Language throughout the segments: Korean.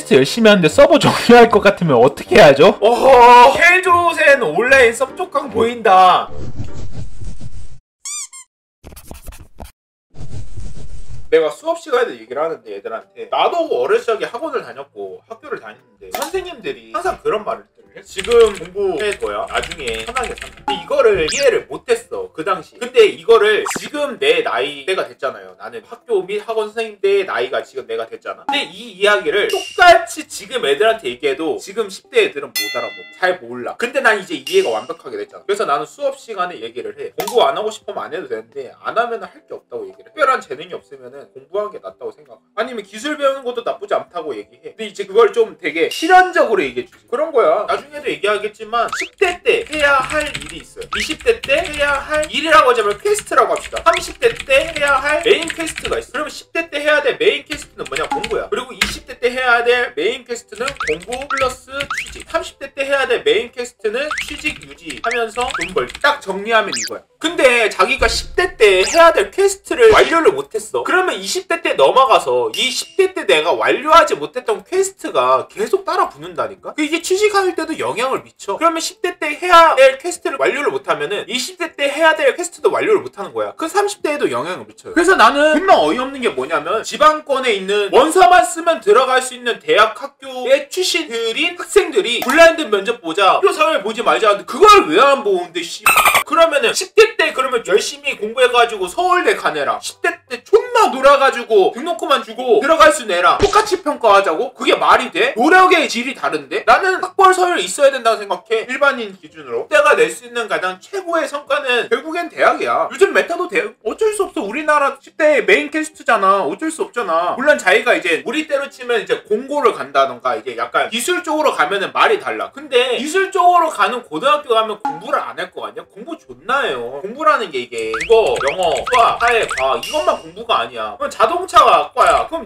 퀘스트 열심히 하는데 서버 정리할 것 같으면 어떻게 해야죠? 어허, 켈조센 온라인 섭족강 보인다. 내가 수업 시간에 얘기를 하는데 애들한테, 나도 어렸을 적에 학원을 다녔고 학교를 다녔는데 선생님들이 항상 그런 말을 해. 지금 공부해둬야 나중에 편하게 산다. 근데 이거를 이해를 못했어 그 당시. 근데 이거를 지금 내 나이대가 됐잖아요. 나는 학교 및 학원 선생님 때의 나이가 지금 내가 됐잖아. 근데 이 이야기를 똑같이 지금 애들한테 얘기해도 지금 10대 애들은 못 알아보고 잘 몰라. 근데 난 이제 이해가 완벽하게 됐잖아. 그래서 나는 수업 시간에 얘기를 해. 공부 안 하고 싶으면 안 해도 되는데 안 하면 할 게 없다고 얘기를 해. 특별한 재능이 없으면 공부하는 게 낫다고 생각해. 아니면 기술 배우는 것도 나쁘지 않다고 얘기해. 근데 이제 그걸 좀 되게 실현적으로 얘기해 주지. 그런 거야. 나중에도 얘기하겠지만 10대 때 해야 할 일이 있어요. 20대 때 해야 할 일이라고 하자면 퀘스트라고 합시다. 30대 때 해야 할 메인 퀘스트가 있어. 그러면 10대 때 해야 될 메인 퀘스트는 뭐냐? 공부야. 그리고 20대 때 해야 될 메인 퀘스트는 공부 플러스 취직. 30대 때 해야 될 메인 퀘스트는 취직 유지하면서 돈 벌기. 딱 정리하면 이거야. 근데 자기가 10대 때 해야 될 퀘스트를 완료를 못했어. 그러면 20대 때 넘어가서 이 10대 때 내가 완료하지 못했던 퀘스트가 계속 따라 붙는다니까? 이게 취직할 때도 영향을 미쳐. 그러면 10대 때 해야 될 퀘스트를 완료를 못하면은 20대 때 해야 될 퀘스트도 완료를 못하는 거야. 그 30대에도 영향을 미쳐요. 그래서 나는 정말 어이없는 게 뭐냐면 지방권에 있는 원서만 쓰면 들어갈 수 있는 대학 학교의 출신들인 학생들이 블라인드 면접 보자, 학교 사회 보지 말자 하는데 그걸 왜 안 보는데 씨. 그러면은 10대 때 그러면 열심히 공부해가지고 서울대 가내라. 10대 때 존나 놀아가지고 등록금만 주고 들어갈 수 내라. 똑같이 평가하자고? 그게 말이 돼? 노력의 질이 다른데? 나는 학벌 서열 있어야 된다고 생각해. 일반인 기준으로. 내가 낼 수 있는 가장 최고의 성과는 결국엔 대학이야. 요즘 메타도 대학 어쩔 수 없어. 우리나라 10대 메인 퀘스트잖아. 어쩔 수 없잖아. 물론 자기가 이제 우리 때로 치면 이제 공고를 간다던가 이제 약간 기술 쪽으로 가면은 말이 달라. 근데 기술 쪽으로 가는 고등학교 가면 공부를 안 할 거 아니야? 공부 존나 해요. 공부라는 게 이게 국어, 영어, 수학, 사회, 과학 이것만 공부가 아니야. 그럼 자동차과야. 그럼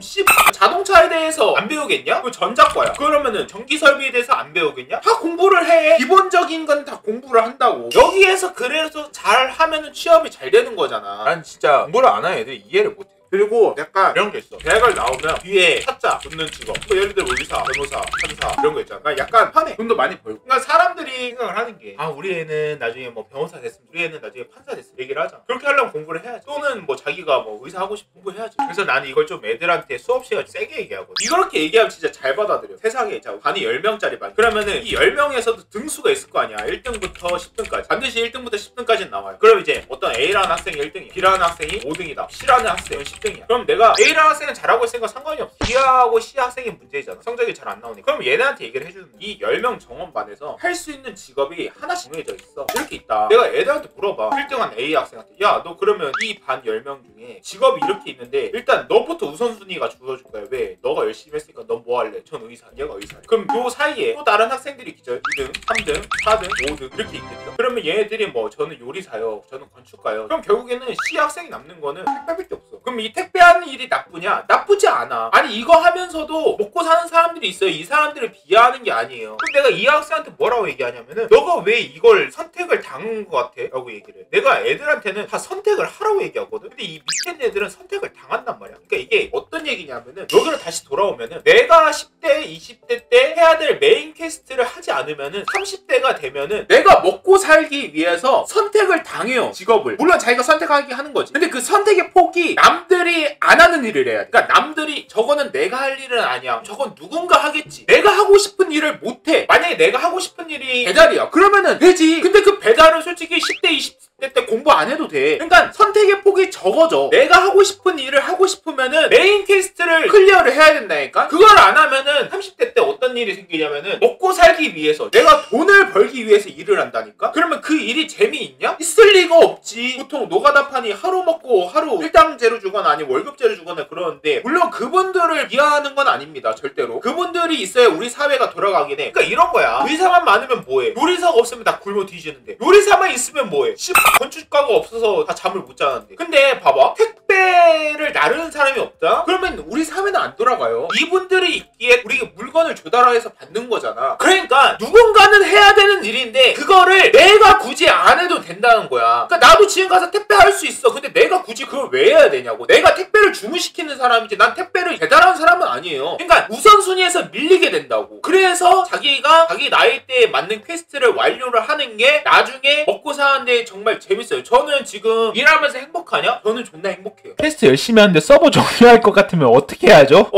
자동차에 대해서 안 배우겠냐? 그럼 전자과야. 그러면은 전기 설비에 대해서 안 배우겠냐? 다 공부를 해. 기본적인 건 다 공부를 한다고. 여기에서 그래서 잘 하면은 취업이 잘 되는 거잖아. 난 진짜 공부를 안 하는 애들이 이해를 못해. 그리고 약간 이런 게 있어. 대학을 나오면 뒤에 사자 붙는 직업. 뭐 예를 들어 의사, 변호사, 판사 이런 거 있잖아. 그러니까 약간 편해. 돈도 많이 벌고. 그러니까 사람들이 생각을 하는 게 우리 애는 나중에 뭐 변호사 됐으면, 우리 애는 나중에 판사 됐으면 얘기를 하잖아. 그렇게 하려면 공부를 해야지. 또는 뭐 자기가 뭐 의사 하고 싶으면 공부해야지. 그래서 나는 이걸 좀 애들한테 수업 시간 세게 얘기하거든. 이렇게 얘기하면 진짜 잘 받아들여. 세상에 자 반이 10명짜리 반. 그러면은 이 10명에서도 등수가 있을 거 아니야. 1등부터 10등까지. 반드시 1등부터 10등까지는 나와요. 그럼 이제 어떤 A라는 학생이 1등이야. B라는 학생이 5등이다. C라는 학생은 10등이야. 그럼 내가 A라는 학생은 잘하고 있으니까 상관이 없어. B하고 C 학생이 문제잖아. 성적이 잘 안 나오니까. 그럼 얘네한테 얘기를 해주는 거야. 이 10명 정원반에서 할 수 있는 직업이 하나씩 정해져 있어. 이렇게 있다. 내가 애들한테 물어봐. 1등한 A 학생한테 야 너 그러면 이 반 10명 중에 직업이 이렇게 있는데 일단 너부터 우선순위가 주어질 거야. 왜? 너가 열심히 했으니까 너 뭐 할래? 전 의사. 얘가 의사야. 그럼 요 사이에 또 다른 학생들이 있죠. 2등, 3등, 4등, 5등 이렇게 있겠죠. 그러면 얘네들이 뭐 저는 요리사요. 저는 건축가요. 그럼 결국에는 C 학생이 남는 거는 택배밖에 없어. 그럼 이 택배하는 일이 나쁘냐? 나쁘지 않아. 아니 이거 하면서도 먹고 사는 사람들이 있어요. 이 사람들을 비하하는 게 아니에요. 그럼 내가 이 학생한테 뭐라고 얘기하냐면은 너가 왜 이걸 선택을 당한 것 같아? 라고 얘기를 해. 내가 애들한테는 다 선택을 하라고 얘기하거든. 근데 이 밑에 있는 애들은 선택을 당한단 말이야. 그러니까 이게 어떤 얘기냐면은 여기로 다시 돌아오면은 내가 10대, 20대 때 해야 될 메인 퀘스트를 하지 않으면은 30대가 되면은 내가 먹고 살기 위해서 선택을 당해요. 직업을. 물론 자기가 선택하게 하는 거지. 근데 그 선택의 폭이 남들이 안 하는 일을 해야 돼. 그러니까 남들이 저거는 내가 할 일은 아니야. 저건 누군가 하겠지. 내가 하고 싶은 일을 못해. 만약에 내가 하고 싶은 일이 배달이야. 그러면은 되지. 근데 그 배달은 솔직히 10대, 20대 때 공부 안 해도 돼. 그러니까 선택의 폭이 적어져. 내가 하고 싶은 일을 하고 싶으면은 메인 퀘스트를 클리어를 해야 된다니까. 그걸 안 하면은 30대 때 어떤 일이 생기냐면은 먹고 살기 위해서 내가 돈을 벌기 위해서 일을 한다니까. 그러면 그 일이 재미있냐? 있을 리가 없지. 보통 노가다판이 하루 먹고 하루 일당제로 주거나 아니면 월급제로 주거나 그러는데 물론 그분들을 비하하는 건 아닙니다. 절대로. 그분들이 있어야 우리 사회가 돌아가긴 해. 그러니까 이런 거야. 의사만 많으면 뭐해? 요리사가 없으면 다 굶어 뒤지는데 요리사만 있으면 뭐해? 건축가가 없어서 다 잠을 못 자는데. 근데 봐봐. 택배를 나르는 사람이 없다? 그러면 우리 사회는 안 돌아가요. 이분들이 있기에 우리 물건 시간을 조달해서 받는 거잖아. 그러니까 누군가는 해야 되는 일인데 그거를 내가 굳이 안 해도 된다는 거야. 그러니까 나도 지금 가서 택배할 수 있어. 근데 내가 굳이 그걸 왜 해야 되냐고. 내가 택배를 주문시키는 사람이지 난 택배를 배달하는 사람은 아니에요. 그러니까 우선순위에서 밀리게 된다고. 그래서 자기가 자기 나이대에 맞는 퀘스트를 완료를 하는 게 나중에 먹고 사는데 정말 재밌어요. 저는 지금 일하면서 행복하냐? 저는 존나 행복해요. 퀘스트 열심히 하는데 서버 종료할 것 같으면 어떻게 하죠?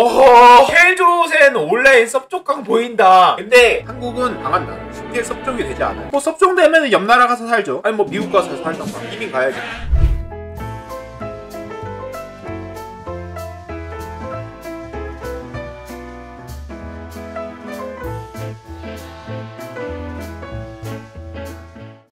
헬조센 온라인 섭족강 보인다. 근데 한국은 강한 나라. 쉽게 섭족이 되지 않아요. 뭐 섭족되면 옆 나라 가서 살죠. 아니 뭐 미국 가서 살던가. 이민 가야지.